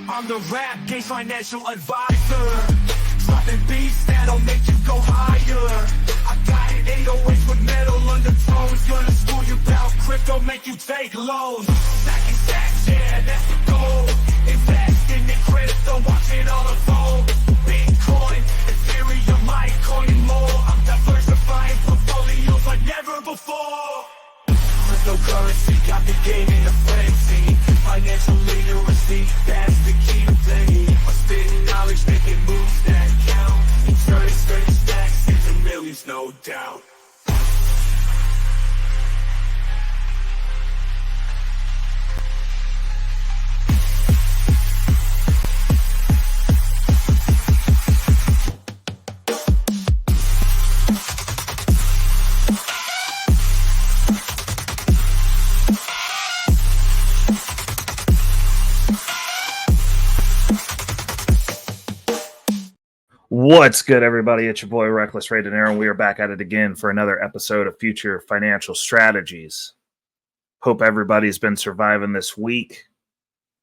I'm the rap game financial advisor. Dropping beats that'll make you go higher. I got it 808s with metal undertones. Gonna school you about crypto, make you take loans. Stacking stacks, yeah, that's the goal. Invest in the crypto, watch it all unfold. Bitcoin, Ethereum, Litecoin, and more. I'm diversifying portfolios like never before. Cryptocurrency got the game in a frenzy. Financial literacy, that's the key to play. I'm spitting knowledge, making moves that count. Turning certain stacks into millions, no doubt. What's good, everybody? It's your boy Reckless Rated Aaron. We are back at it again for another episode of Future Financial Strategies. Hope everybody's been surviving this week.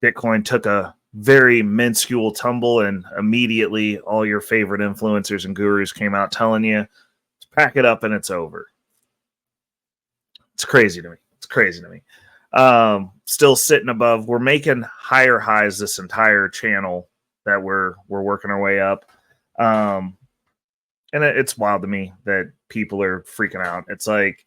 Bitcoin took a very minuscule tumble, and immediately all your favorite influencers and gurus came out telling you, pack it up and it's over. It's crazy to me. It's crazy to me. Still sitting above. We're making higher highs this entire channel that we're working our way up. And it's wild to me that people are freaking out. It's like,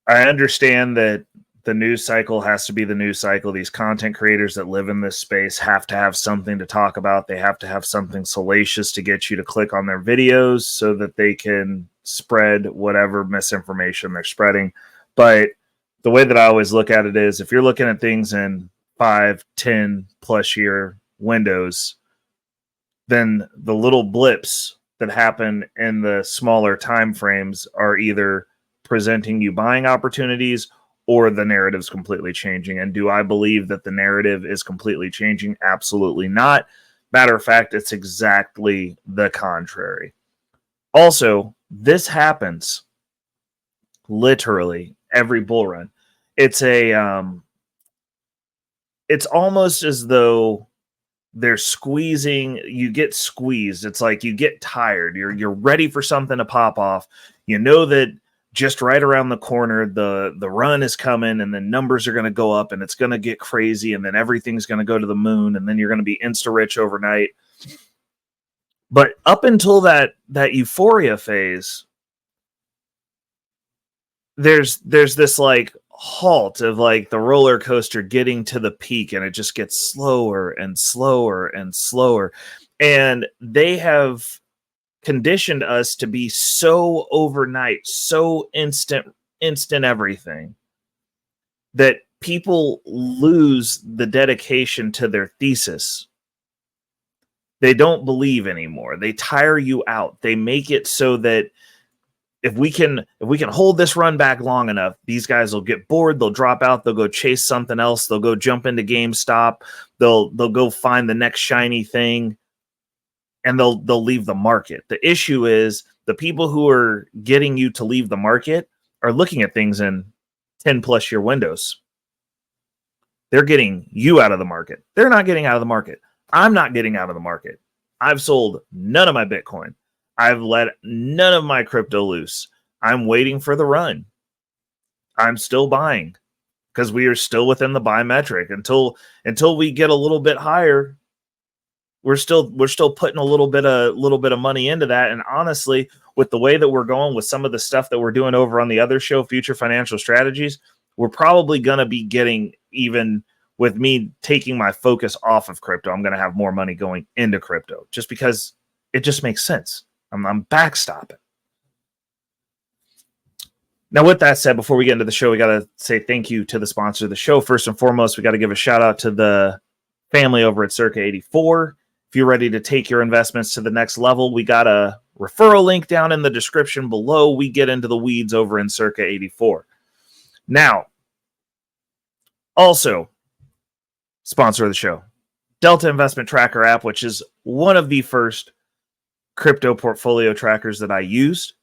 I understand that the news cycle has to be the news cycle. These content creators that live in this space have to have something to talk about. They have to have something salacious to get you to click on their videos so that they can spread whatever misinformation they're spreading. But the way that I always look at it is, if you're looking at things in 5, 10 plus year windows, then the little blips that happen in the smaller time frames are either presenting you buying opportunities or the narrative's completely changing. And do I believe that the narrative is completely changing? Absolutely not. Matter of fact, it's exactly the contrary. Also, this happens literally every bull run. It's almost as though they're squeezing. You get squeezed. It's like you get tired. You're ready for something to pop off. You know that just right around the corner, the run is coming, and the numbers are going to go up, and it's going to get crazy, and then everything's going to go to the moon, and then you're going to be insta-rich overnight. But up until that euphoria phase, there's this like halt of like the roller coaster getting to the peak, and it just gets slower and slower and slower. And they have conditioned us to be so overnight, so instant everything, that people lose the dedication to their thesis. They don't believe anymore. They tire you out. They make it so that if we can hold this run back long enough, these guys will get bored. They'll drop out. They'll go chase something else. They'll go jump into GameStop. They'll go find the next shiny thing, and they'll leave the market. The issue is the people who are getting you to leave the market are looking at things in 10 plus year windows. They're getting you out of the market. They're not getting out of the market. I'm not getting out of the market. I've sold none of my Bitcoin. I've let none of my crypto loose. I'm waiting for the run. I'm still buying because we are still within the buy metric. Until we get a little bit higher, we're still putting a little bit of money into that. And honestly, with the way that we're going with some of the stuff that we're doing over on the other show, Future Financial Strategies, we're probably going to be getting, even with me taking my focus off of crypto, I'm going to have more money going into crypto just because it just makes sense. I'm backstopping. Now, with that said, before we get into the show, we got to say thank you to the sponsor of the show. First and foremost, we got to give a shout out to the family over at Circa 84. If you're ready to take your investments to the next level, we got a referral link down in the description below. We get into the weeds over in Circa 84. Now, also, sponsor of the show, Delta Investment Tracker app, which is one of the first crypto portfolio trackers that I used.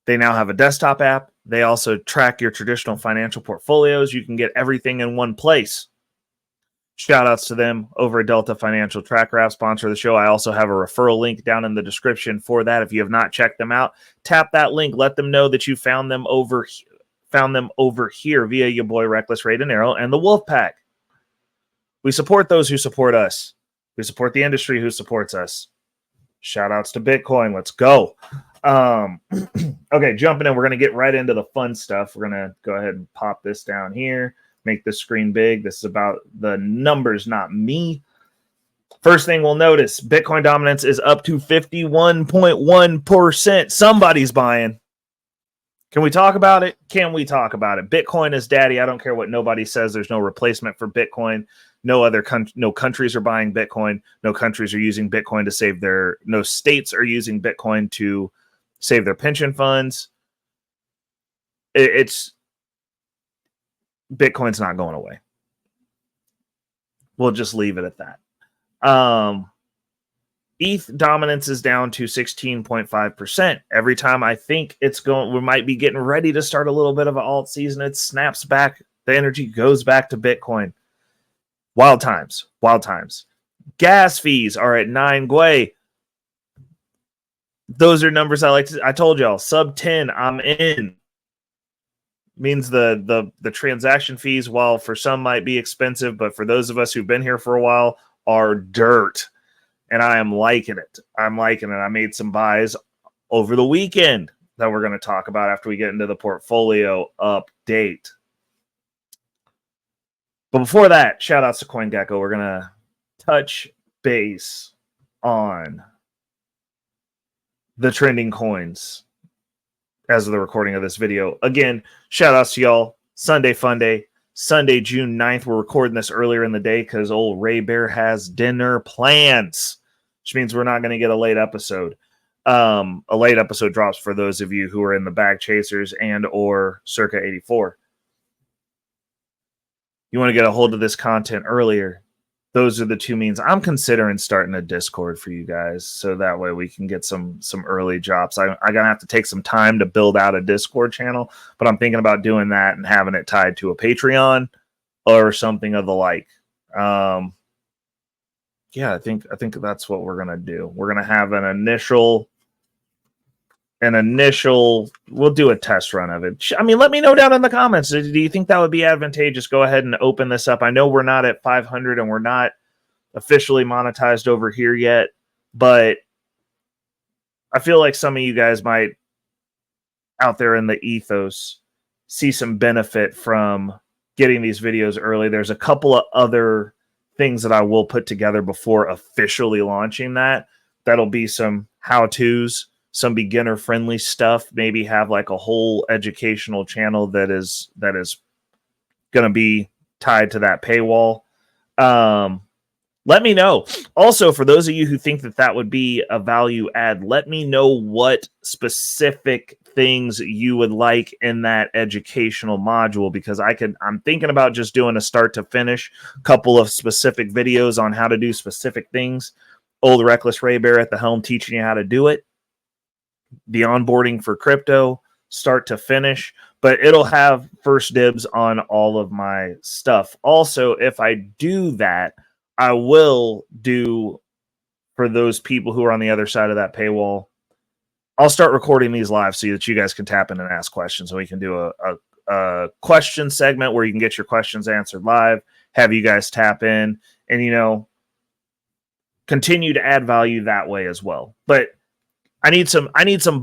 They now have a desktop app. They also track your traditional financial portfolios. You can get everything in one place. Shout outs to them over at Delta Financial Tracker app, sponsor of the show. I also have a referral link down in the description for that. If you have not checked them out, tap that link. Let them know that you found them over here via your boy Reckless Ray Dinero and the Wolf Pack. We support those who support us. We support the industry who supports us. Shout outs to Bitcoin. Let's go. Okay, jumping in. We're going to get right into the fun stuff. We're going to go ahead and pop this down here. Make the screen big. This is about the numbers, not me. First thing we'll notice, Bitcoin dominance is up to 51.1%. Somebody's buying. Can we talk about it? Can we talk about it? Bitcoin is daddy. I don't care what nobody says. There's no replacement for Bitcoin. No countries are buying Bitcoin. No countries are using Bitcoin to save no states are using Bitcoin to save their pension funds. Bitcoin's not going away. We'll just leave it at that. ETH dominance is down to 16.5%. Every time I think we might be getting ready to start a little bit of an alt season, it snaps back. The energy goes back to Bitcoin. Wild times. Gas fees are at 9 Gwei. Those are numbers I told y'all. Sub 10, I'm in. Means the transaction fees, while for some might be expensive, but for those of us who've been here for a while, are dirt. And I am liking it. I made some buys over the weekend that we're going to talk about after we get into the portfolio update. But before that, shout outs to CoinGecko. We're going to touch base on the trending coins as of the recording of this video. Again, shout outs to y'all. Sunday Fun Day. Sunday, June 9th. We're recording this earlier in the day because old Ray Bear has dinner plans, which means we're not going to get a late episode. A late episode drops for those of you who are in the Bag Chasers and or Circa 84. You want to get a hold of this content earlier. Those are the two means. I'm considering starting a Discord for you guys, so that way we can get some early drops. I'm going to have to take some time to build out a Discord channel, but I'm thinking about doing that and having it tied to a Patreon or something of the like. Yeah, I think that's what we're going to do. We're going to have an initial, we'll do a test run of it. I mean, let me know down in the comments. Do you think that would be advantageous? Go ahead and open this up. I know we're not at 500 and we're not officially monetized over here yet, but I feel like some of you guys might out there in the ethos see some benefit from getting these videos early. There's a couple of other things that I will put together before officially launching that. That'll be some how-tos, some beginner friendly stuff, maybe have like a whole educational channel that is going to be tied to that paywall. Let me know. Also, for those of you who think that would be a value add, let me know what specific things you would like in that educational module, because I'm thinking about just doing a start to finish couple of specific videos on how to do specific things. Old Reckless Ray Bear at the helm teaching you how to do it. The onboarding for crypto, start to finish, but it'll have first dibs on all of my stuff. Also, if I do that, I will do, for those people who are on the other side of that paywall, I'll start recording these live so that you guys can tap in and ask questions. So we can do a question segment where you can get your questions answered live, have you guys tap in, and, continue to add value that way as well. But I need some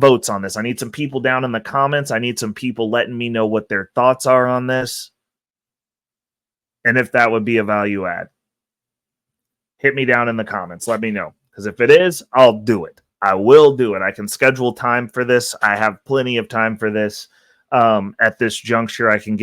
votes on this. I need some people down in the comments. I need some people letting me know what their thoughts are on this, and if that would be a value add. Hit me down in the comments. Let me know, because if it is, I'll do it. I will do it. I can schedule time for this. I have plenty of time for this. At this juncture, I can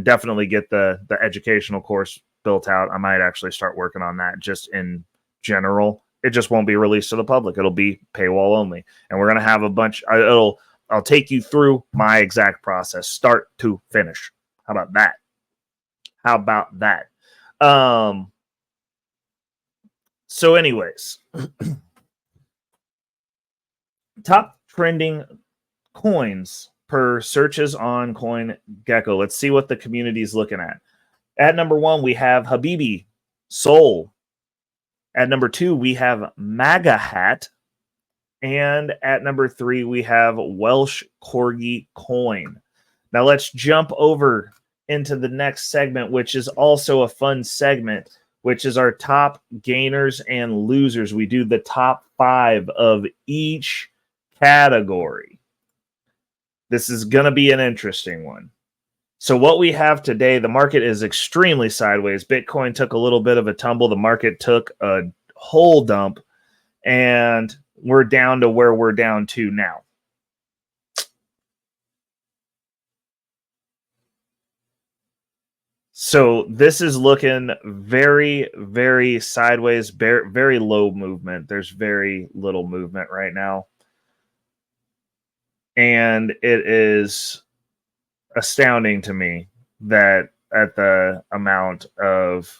definitely get the educational course built out. I might actually start working on that just in general. It just won't be released to the public. It'll be paywall only. And we're going to have a bunch. I'll take you through my exact process, start to finish. How about that? So anyways, top trending coins per searches on CoinGecko. Let's see what the community is looking at. At number 1, we have Habibi Sol. At number 2, we have MAGA Hat. And at number 3, we have Welsh Corgi Coin. Now let's jump over into the next segment, which is also a fun segment, which is our top gainers and losers. We do the top 5 of each category. This is going to be an interesting one. So what we have today, the market is extremely sideways. Bitcoin took a little bit of a tumble. The market took a whole dump, and we're down to where we're down to now. So this is looking very, very sideways, very low movement. There's very little movement right now. And it is astounding to me that at the amount of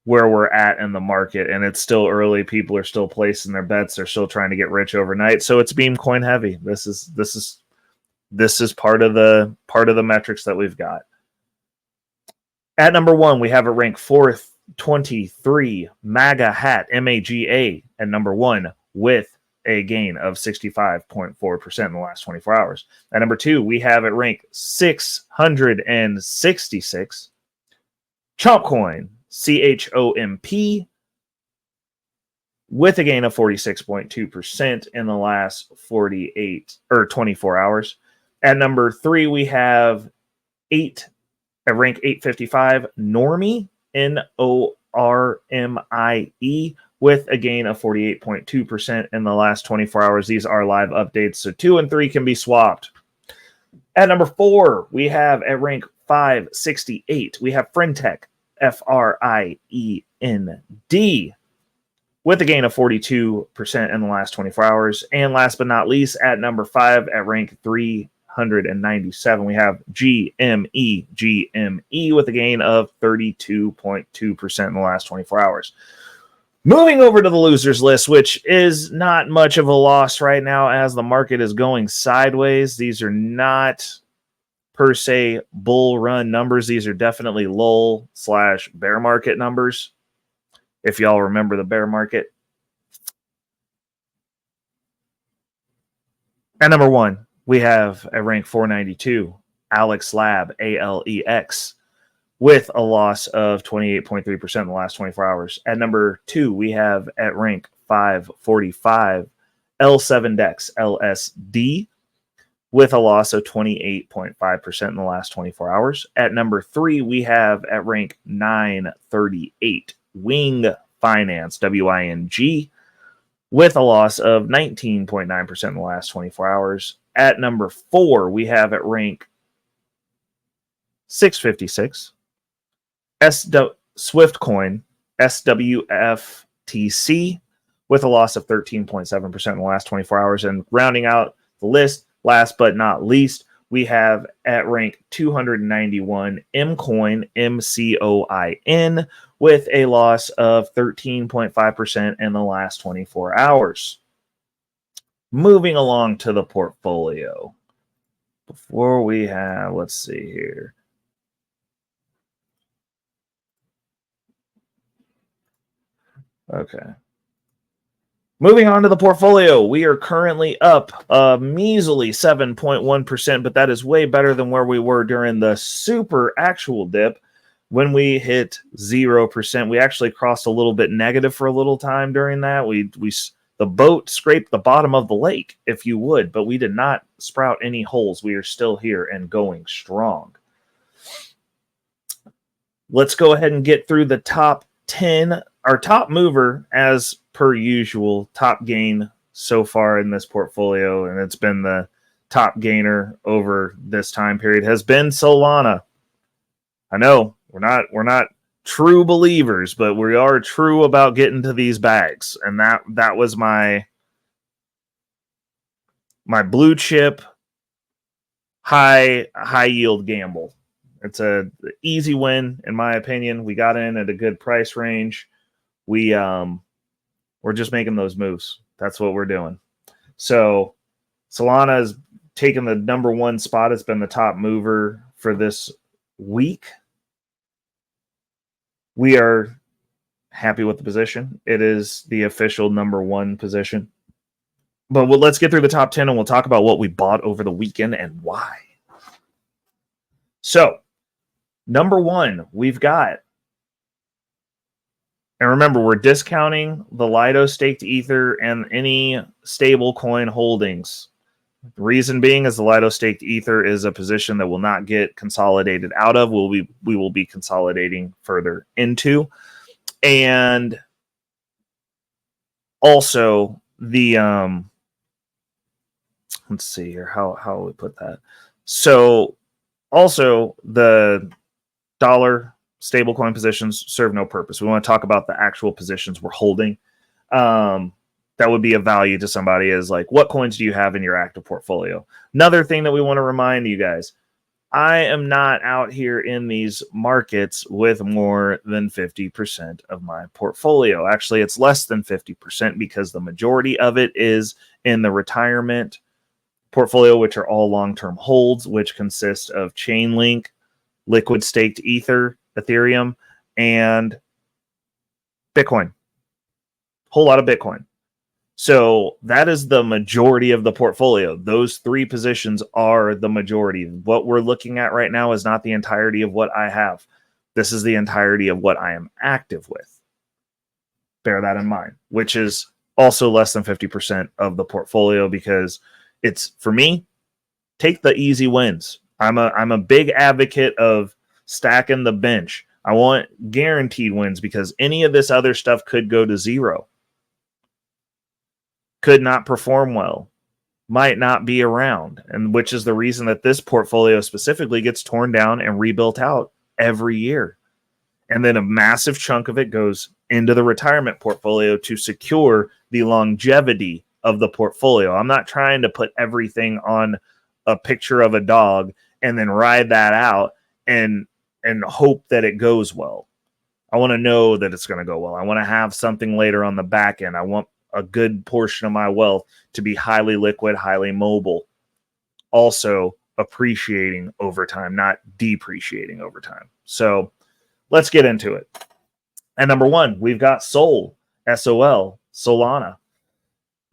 where we're at in the market, and it's still early, people are still placing their bets, they're still trying to get rich overnight. So it's meme coin heavy. This is part of the metrics that we've got. At number 1, we have it ranked 423 MAGA Hat, MAGA, at number 1 with a gain of 65.4% in the last 24 hours. At number 2, we have it ranked 666 Chomp Coin, CHOMP, with a gain of 46.2% in the last 24 hours. At number 3, we have rank 855 Normie, NORMIE, with a gain of 48.2% in the last 24 hours. These are live updates, so 2 and 3 can be swapped. At number 4, we have at rank 568, we have Friendtech, FRIEND, with a gain of 42% in the last 24 hours. And last but not least, at number 5, at rank 397, we have GME with a gain of 32.2% in the last 24 hours. Moving over to the losers list, which is not much of a loss right now as the market is going sideways. These are not per se bull run numbers. These are definitely lull/bear market numbers, if y'all remember the bear market. At number 1, we have at rank 492 Alex Lab, ALEX, with a loss of 28.3% in the last 24 hours. At number 2, we have at rank 545 L7Dex, LSD, with a loss of 28.5% in the last 24 hours. At number 3, we have at rank 938 Wing Finance, WING, with a loss of 19.9% in the last 24 hours. At number 4, we have at rank 656 Swiftcoin, SWFTC, with a loss of 13.7% in the last 24 hours. And rounding out the list, last but not least, we have at rank 291 Mcoin, MCOIN, with a loss of 13.5% in the last 24 hours. Moving along to the portfolio. Before we have, let's see here. Okay. Moving on to the portfolio, we are currently up a measly 7.1%, but that is way better than where we were during the super actual dip when we hit 0%. We actually crossed a little bit negative for a little time during that. The boat scraped the bottom of the lake, if you would, but we did not sprout any holes. We are still here and going strong. Let's go ahead and get through the top 10. Our top mover, as per usual, top gain so far in this portfolio, and it's been the top gainer over this time period, has been Solana. I know we're not true believers, but we are true about getting to these bags, and that was my blue chip high yield gamble. It's a easy win in my opinion. We got in at a good price range. We're just making those moves. That's what we're doing. So Solana has taken the number 1 spot. It's been the top mover for this week. We are happy with the position. It is the official number 1 position. But let's get through the top 10 and we'll talk about what we bought over the weekend and why. So, number 1, we've got, and remember, we're discounting the Lido staked Ether and any stable coin holdings. The reason being is the Lido staked Ether is a position that will not get consolidated out of. We will be consolidating further into. And also the let's see here how we put that. So also the dollar stablecoin positions serve no purpose. We want to talk about the actual positions we're holding. That would be of value to somebody is like, what coins do you have in your active portfolio? Another thing that we want to remind you guys, I am not out here in these markets with more than 50% of my portfolio. Actually, it's less than 50% because the majority of it is in the retirement portfolio, which are all long-term holds, which consist of Chainlink, liquid staked Ether, Ethereum, and Bitcoin. Whole lot of Bitcoin. So that is the majority of the portfolio. Those 3 positions are the majority. What we're looking at right now is not the entirety of what I have. This is the entirety of what I am active with. Bear that in mind, which is also less than 50% of the portfolio because it's, for me, take the easy wins. I'm a big advocate of stacking the bench. I want guaranteed wins because any of this other stuff could go to zero. Could not perform well, might not be around, and which is the reason that this portfolio specifically gets torn down and rebuilt out every year. And then a massive chunk of it goes into the retirement portfolio to secure the longevity of the portfolio. I'm not trying to put everything on a picture of a dog and then ride that out and hope that it goes well. I want to know that it's going to go well. I want to have something later on the back end. I want a good portion of my wealth to be highly liquid, highly mobile, also appreciating over time, not depreciating over time. So let's get into it. At number 1, we've got Sol, SOL, Solana.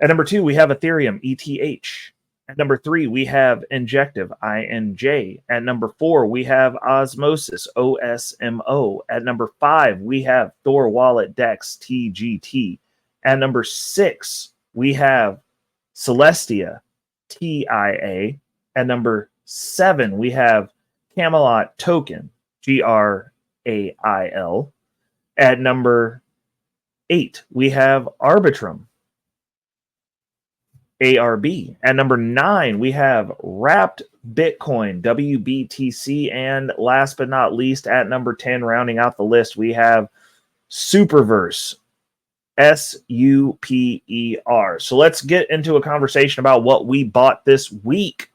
At number 2, we have Ethereum, ETH. At number 3, we have Injective, INJ. At number 4, we have Osmosis, OSMO. At number 5, we have Thorwallet, DEX, TGT. At number 6, we have Celestia, TIA. At number 7, we have Camelot Token, GRAIL. At number 8, we have Arbitrum, ARB. At number 9, we have Wrapped Bitcoin, WBTC. And last but not least, at number 10, rounding out the list, we have Superverse, SUPER. So let's get into a conversation about what we bought this week.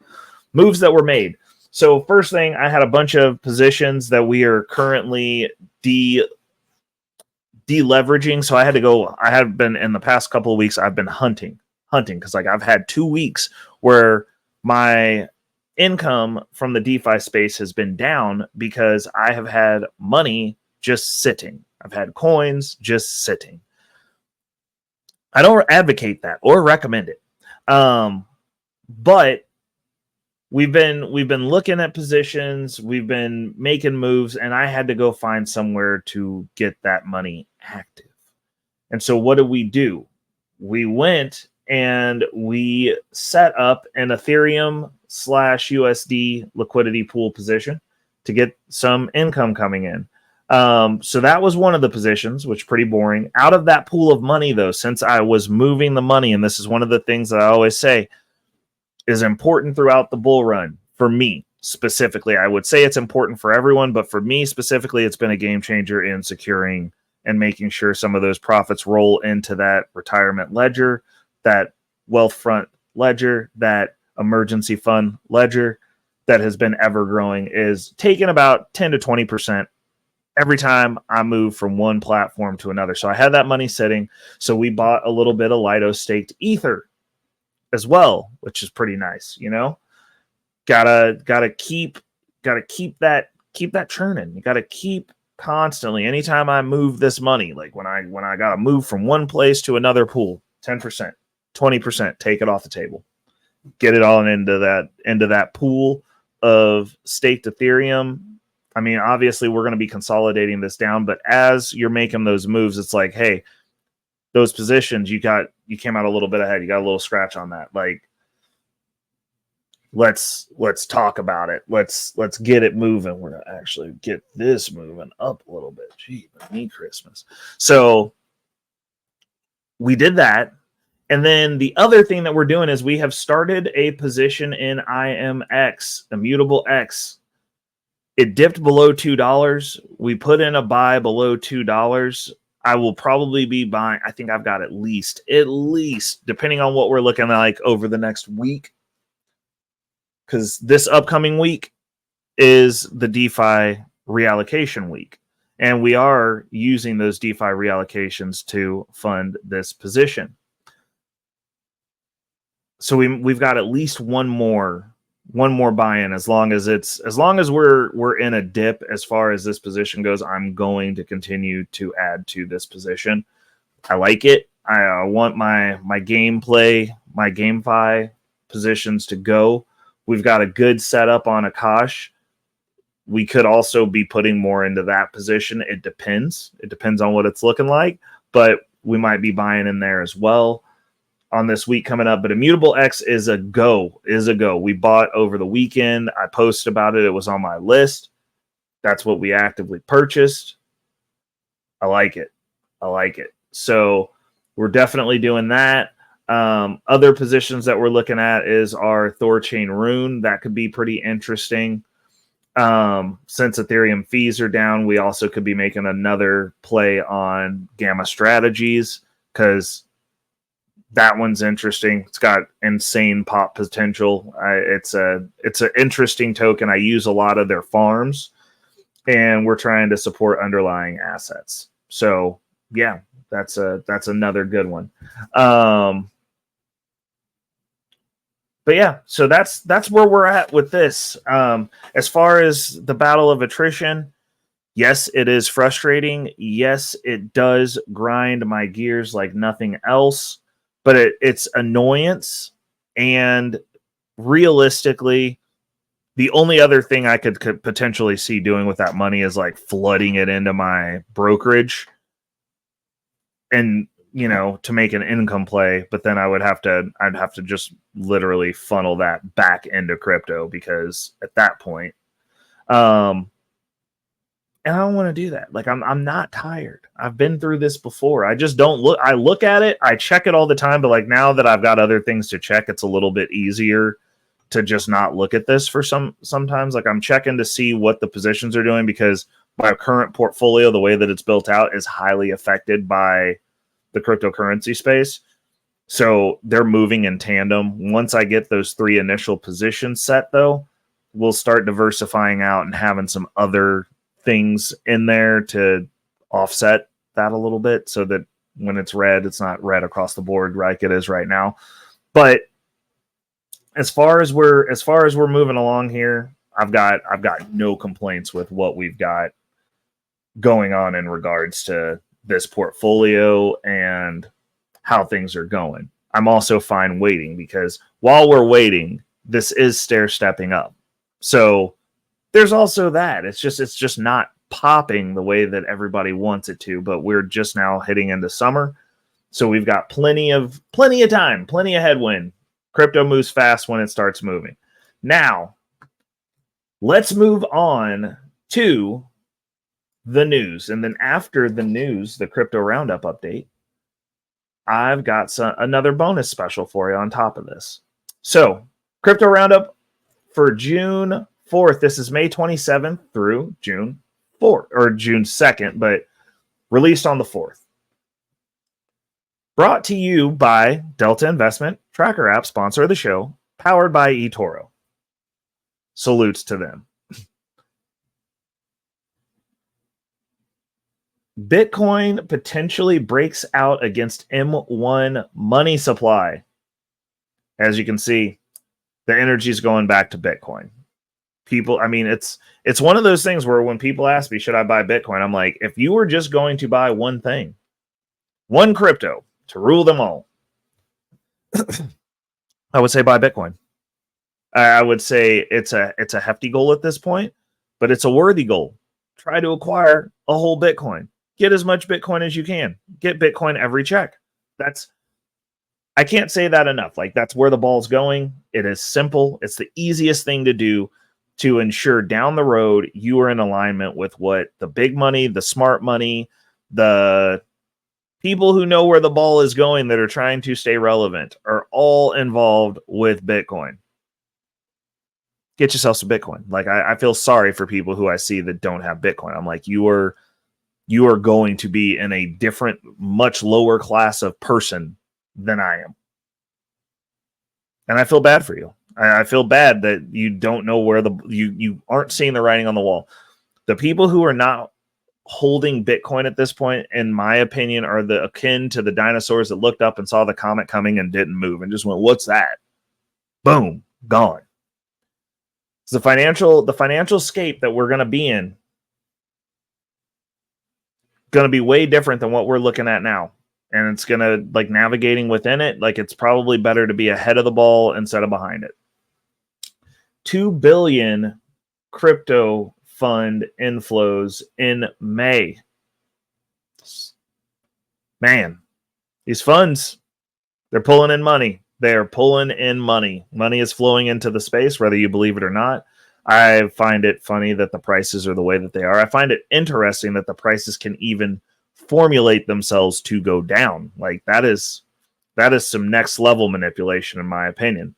Moves that were made. So first thing, I had a bunch of positions that we are currently deleveraging. So I have been in the past couple of weeks, I've been hunting because like I've had 2 weeks where my income from the DeFi space has been down because I have had money just sitting. I've had coins just sitting. I don't advocate that or recommend it. But we've been looking at positions, we've been making moves, and I had to go find somewhere to get that money active. And so what did we do? We went and we set up an Ethereum / USD liquidity pool position to get some income coming in. So that was one of the positions, which is pretty boring. Out of that pool of money, though, since I was moving the money, and this is one of the things that I always say is important throughout the bull run, for me specifically. I would say it's important for everyone, but for me specifically, it's been a game changer in securing and making sure some of those profits roll into that retirement ledger, that wealth front ledger, that emergency fund ledger that has been ever growing, is taking about 10 to 20% every time I move from one platform to another. So I had that money sitting. So we bought a little bit of Lido staked Ether as well, which is pretty nice. You know, gotta keep that churning. You gotta keep constantly, anytime I move this money, like when I got to move from one place to another pool, 10%, 20%, take it off the table, get it all into that pool of staked Ethereum. I mean, obviously we're going to be consolidating this down, but as you're making those moves, it's like, hey, those positions you came out a little bit ahead. You got a little scratch on that. Like, let's talk about it. Let's get it moving. We're going to actually get this moving up a little bit. Gee, me Christmas. So we did that. And then the other thing that we're doing is we have started a position in IMX, Immutable X. It dipped below $2. We put in a buy below $2. I will probably be buying. I think I've got at least, depending on what we're looking like over the next week, because this upcoming week is the DeFi reallocation week. And we are using those DeFi reallocations to fund this position. So we've got at least one more buy-in. As long as we're in a dip as far as this position goes, I'm going to continue to add to this position. I like it. I want my gameplay, my GameFi positions to go. We've got a good setup on Akash. We could also be putting more into that position. It depends. It depends on what it's looking like, but we might be buying in there as well on this week coming up. But Immutable X is a go. We bought over the weekend. I posted about it. It was on my list. That's what we actively purchased. I like it. So we're definitely doing that. Other positions that we're looking at is our Thorchain Rune. That could be pretty interesting. Since Ethereum fees are down, we also could be making another play on Gamma Strategies, because that one's interesting. It's got insane pop potential. It's an interesting token. I use a lot of their farms, and we're trying to support underlying assets. So yeah, that's another good one. But yeah, so that's where we're at with this. As far as the battle of attrition, yes, it is frustrating. Yes, it does grind my gears like nothing else. But it's annoyance, and realistically, the only other thing I could potentially see doing with that money is like flooding it into my brokerage, and to make an income play. But then I'd have to just literally funnel that back into crypto, because at that point, and I don't want to do that. Like, I'm not tired. I've been through this before. I just don't look. I look at it. I check it all the time. But like, now that I've got other things to check, it's a little bit easier to just not look at this for sometimes. Like, I'm checking to see what the positions are doing, because my current portfolio, the way that it's built out, is highly affected by the cryptocurrency space. So they're moving in tandem. Once I get those 3 initial positions set, though, we'll start diversifying out and having some other things in there to offset that a little bit, so that when it's red, it's not red across the board like it is right now. But as far as we're moving along here, I've got no complaints with what we've got going on in regards to this portfolio and how things are going. I'm also fine waiting, because while we're waiting, this is stair-stepping up. So there's also that. It's just not popping the way that everybody wants it to, but we're just now heading into summer. So we've got plenty of time, plenty of headwind. Crypto moves fast when it starts moving. Now, let's move on to the news. And then after the news, the crypto roundup update, I've got another bonus special for you on top of this. So, crypto roundup for June 4th. This is May 27th through June 4th, or June 2nd, but released on the 4th. Brought to you by Delta Investment, Tracker App, sponsor of the show, powered by eToro. Salutes to them. Bitcoin potentially breaks out against M1 money supply. As you can see, the energy is going back to Bitcoin. People, I mean, it's one of those things where when people ask me, should I buy Bitcoin? I'm like, if you were just going to buy one thing, one crypto to rule them all, I would say buy Bitcoin. I would say it's a hefty goal at this point, but it's a worthy goal. Try to acquire a whole Bitcoin. Get as much Bitcoin as you can. Get Bitcoin every check. I can't say that enough. Like, that's where the ball's going. It is simple. It's the easiest thing to do to ensure down the road you are in alignment with what the big money, the smart money, the people who know where the ball is going that are trying to stay relevant are all involved with Bitcoin. Get yourself some Bitcoin. Like, I feel sorry for people who I see that don't have Bitcoin. I'm like, you are going to be in a different, much lower class of person than I am. And I feel bad for you. I feel bad that you don't know where you aren't seeing the writing on the wall. The people who are not holding Bitcoin at this point, in my opinion, are the akin to the dinosaurs that looked up and saw the comet coming and didn't move and just went, what's that? Boom, gone. So the financial scape that we're going to be in going to be way different than what we're looking at now. And it's going to, like, navigating within it, like, it's probably better to be ahead of the ball instead of behind it. 2 billion crypto fund inflows in May. Man, these funds, they're pulling in money. They're pulling in money. Money is flowing into the space, whether you believe it or not. I find it funny that the prices are the way that they are. I find it interesting that the prices can even formulate themselves to go down. Like, that is some next level manipulation, in my opinion.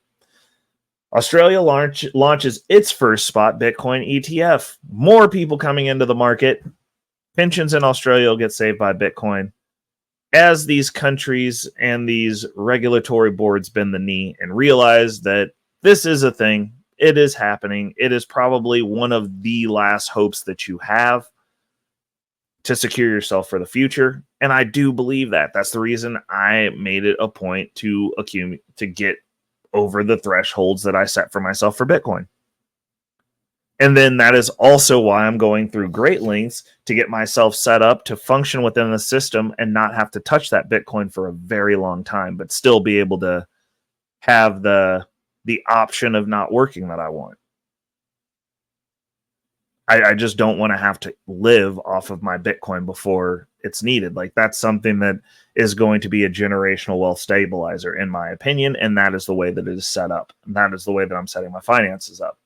Australia launches its first spot Bitcoin ETF. More people coming into the market. Pensions in Australia will get saved by Bitcoin, as these countries and these regulatory boards bend the knee and realize that this is a thing. It is happening. It is probably one of the last hopes that you have to secure yourself for the future. And I do believe that. That's the reason I made it a point to get over the thresholds that I set for myself for Bitcoin. And then that is also why I'm going through great lengths to get myself set up to function within the system and not have to touch that Bitcoin for a very long time, but still be able to have the option of not working that I want. I just don't want to have to live off of my Bitcoin before it's needed. Like, that's something that is going to be a generational wealth stabilizer, in my opinion, and that is the way that it is set up. And that is the way that I'm setting my finances up.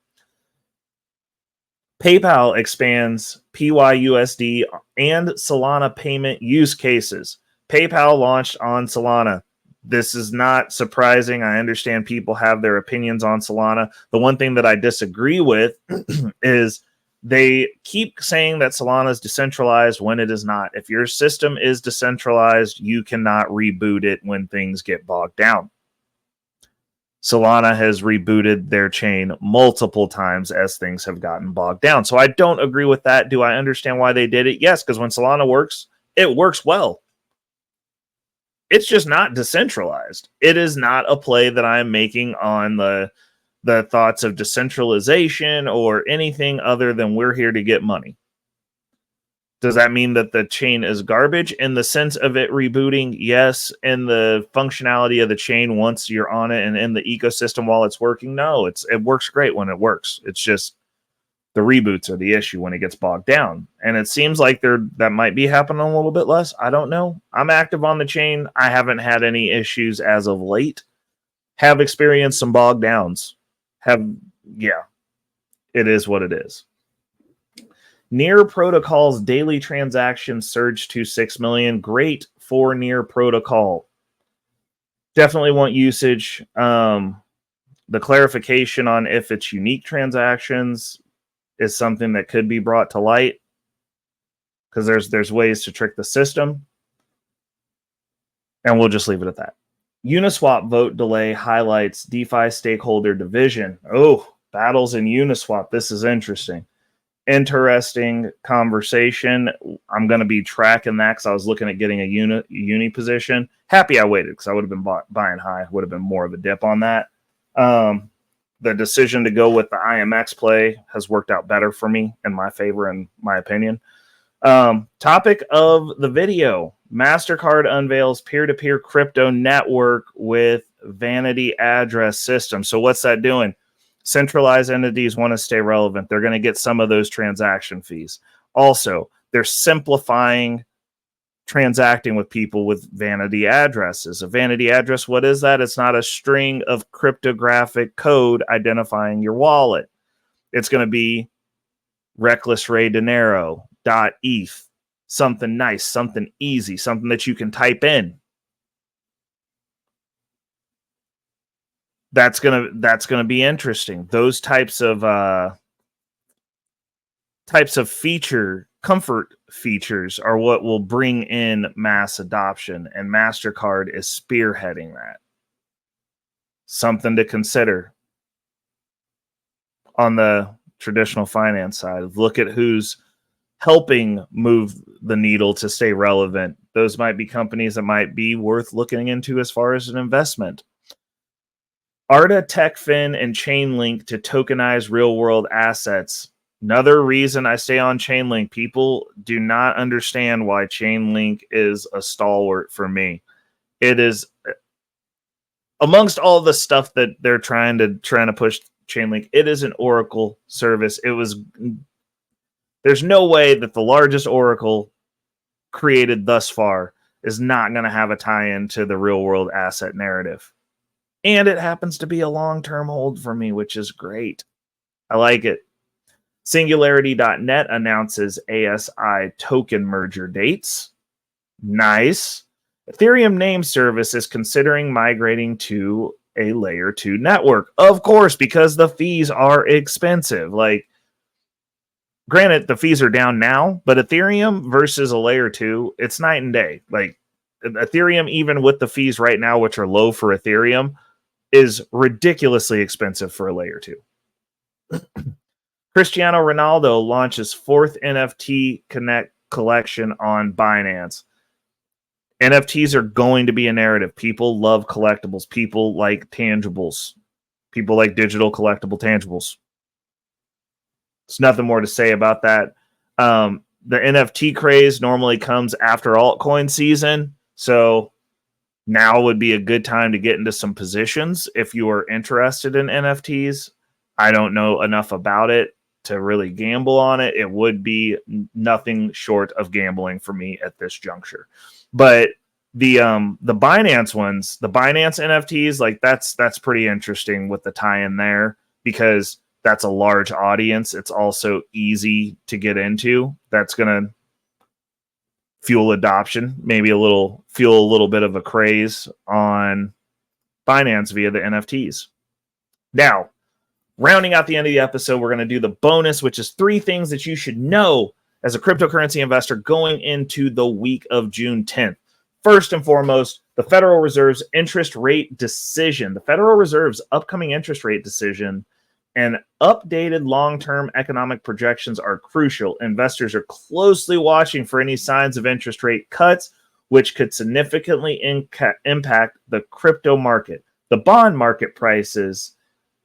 PayPal expands PYUSD and Solana payment use cases. PayPal launched on Solana. This is not surprising. I understand people have their opinions on Solana. The one thing that I disagree with is they keep saying that Solana is decentralized when it is not. If your system is decentralized, you cannot reboot it when things get bogged down. Solana has rebooted their chain multiple times as things have gotten bogged down. So I don't agree with that. Do I understand why they did it? Yes, because when Solana works, it works well. It's just not decentralized. It is not a play that I'm making on the thoughts of decentralization or anything other than we're here to get money. Does that mean that the chain is garbage in the sense of it rebooting? Yes. In the functionality of the chain once you're on it and in the ecosystem while it's working? No, it works great when it works. It's just the reboots are the issue when it gets bogged down. And it seems like that might be happening a little bit less. I don't know. I'm active on the chain. I haven't had any issues as of late. Have experienced some bog downs. It is what it is. Near Protocol's daily transactions surged to 6 million. Great for Near Protocol. Definitely want usage. The clarification on if it's unique transactions is something that could be brought to light, because there's ways to trick the system. And we'll just leave it at that. Uniswap vote delay highlights DeFi stakeholder division. Oh, battles in Uniswap. This is interesting. Interesting conversation. I'm going to be tracking that because I was looking at getting a uni position. Happy I waited because I would have been buying high. Would have been more of a dip on that. the decision to go with the IMX play has worked out better for me, in my favor, in my opinion. Topic of the video: Mastercard unveils peer-to-peer crypto network with vanity address system. So what's that doing? Centralized entities want to stay relevant. They're going to get some of those transaction fees. Also, they're simplifying transacting with people with vanity addresses. A vanity address, what is that? It's not a string of cryptographic code identifying your wallet. It's going to be reckless ray dinero .eth, something nice, something easy, something that you can type in. That's gonna be interesting. Those types of comfort features are what will bring in mass adoption, and Mastercard is spearheading that. Something to consider on the traditional finance side. Look at who's helping move the needle to stay relevant. Those might be companies that might be worth looking into as far as an investment. Arda, Techfin, and Chainlink to tokenize real-world assets. Another reason I stay on Chainlink. People do not understand why Chainlink is a stalwart for me. It is, amongst all the stuff that they're trying to push Chainlink, it is an Oracle service. There's no way that the largest Oracle created thus far is not going to have a tie-in to the real-world asset narrative. And it happens to be a long-term hold for me, which is great. I like it. Singularity.net announces ASI token merger dates. Nice. Ethereum name service is considering migrating to a layer 2 network. Of course, because the fees are expensive. Like, granted, the fees are down now, but Ethereum versus a layer 2, it's night and day. Like, Ethereum, even with the fees right now, which are low for Ethereum, is ridiculously expensive for a layer 2. Cristiano Ronaldo launches 4th NFT collection on Binance. NFTs are going to be a narrative. People love collectibles. People like tangibles. People like digital collectible tangibles. There's nothing more to say about that. The NFT craze normally comes after altcoin season, so now would be a good time to get into some positions if you are interested in NFTs. I don't know enough about it to really gamble on it. It would be nothing short of gambling for me at this juncture. But the Binance ones, the Binance NFTs, like that's pretty interesting with the tie-in there, because that's a large audience. It's also easy to get into. That's gonna fuel adoption, maybe fuel a little bit of a craze on Binance via the NFTs. Now, rounding out the end of the episode, we're going to do the bonus, which is 3 things that you should know as a cryptocurrency investor going into the week of June 10th. First and foremost, the Federal Reserve's interest rate decision. The Federal Reserve's upcoming interest rate decision and updated long-term economic projections are crucial. Investors are closely watching for any signs of interest rate cuts, which could significantly impact the crypto market. The bond market prices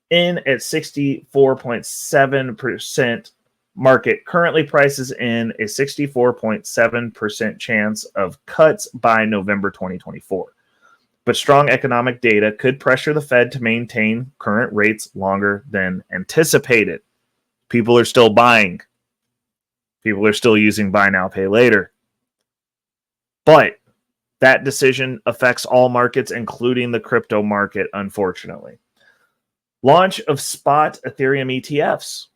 in at 64.7%. Market currently prices in a 64.7% chance of cuts by November 2024. But strong economic data could pressure the Fed to maintain current rates longer than anticipated. People are still buying. People are still using buy now, pay later. But that decision affects all markets, including the crypto market, unfortunately. Launch of spot Ethereum ETFs.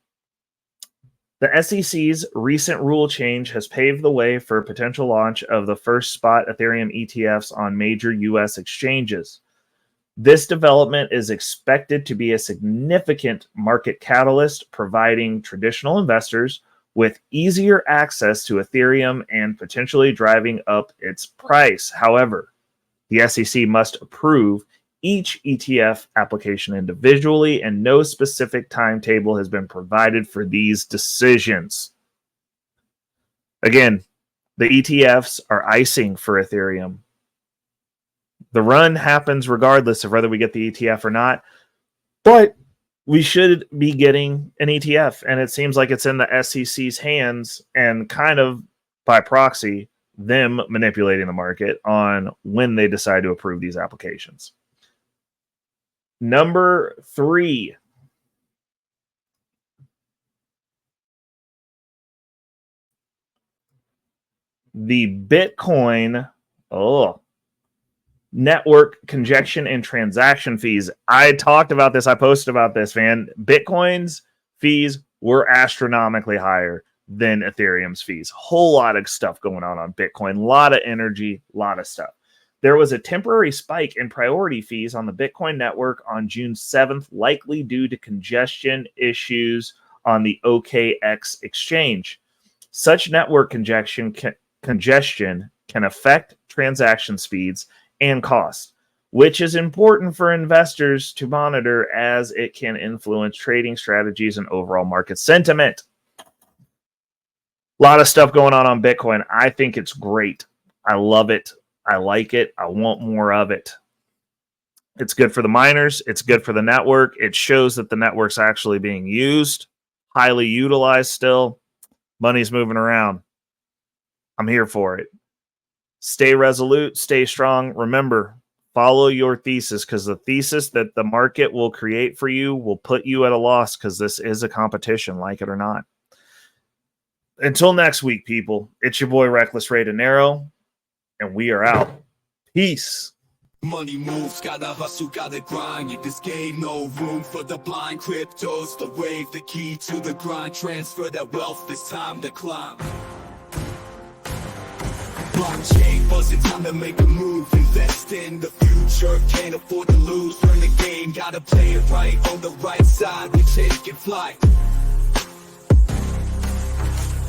The SEC's recent rule change has paved the way for a potential launch of the first spot Ethereum ETFs on major U.S. exchanges. This development is expected to be a significant market catalyst, providing traditional investors with easier access to Ethereum and potentially driving up its price. However, the SEC must approve each ETF application individually, and no specific timetable has been provided for these decisions. Again, the ETFs are icing for Ethereum. The run happens regardless of whether we get the ETF or not, but we should be getting an ETF, and it seems like it's in the SEC's hands and kind of by proxy them manipulating the market on when they decide to approve these applications. Number 3. The Bitcoin network congestion and transaction fees. I talked about this. I posted about this, man. Bitcoin's fees were astronomically higher than Ethereum's fees. Whole lot of stuff going on Bitcoin. A lot of energy, a lot of stuff. There was a temporary spike in priority fees on the Bitcoin network on June 7th, likely due to congestion issues on the OKX exchange. Such network congestion can affect transaction speeds and costs, which is important for investors to monitor as it can influence trading strategies and overall market sentiment. A lot of stuff going on Bitcoin. I think it's great. I love it. I like it. I want more of it. It's good for the miners. It's good for the network. It shows that the network's actually being used, highly utilized still. Money's moving around. I'm here for it. Stay resolute, stay strong. Remember, follow your thesis, because the thesis that the market will create for you will put you at a loss, because this is a competition, like it or not. Until next week, people, it's your boy Reckless Ray Dinero, and we are out. Peace. Money moves, gotta hustle, gotta grind. In this game, no room for the blind. Crypto's the wave, the key to the grind. Transfer that wealth, it's time to climb. Blockchain buzzing, time to make a move. Invest in the future, can't afford to lose. Learn the game, gotta play it right. On the right side, we take it flight.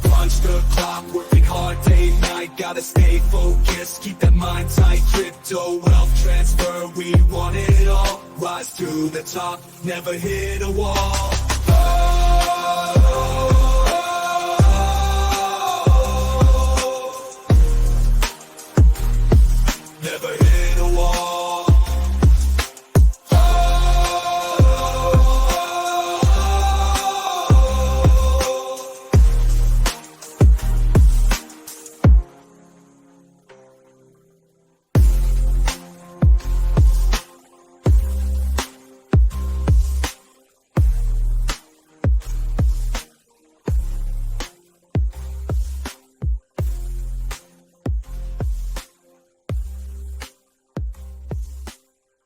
Punch the clock, working hard day and night. Gotta stay focused, keep that mind tight. Crypto, wealth transfer, we want it all. Rise to the top, never hit a wall.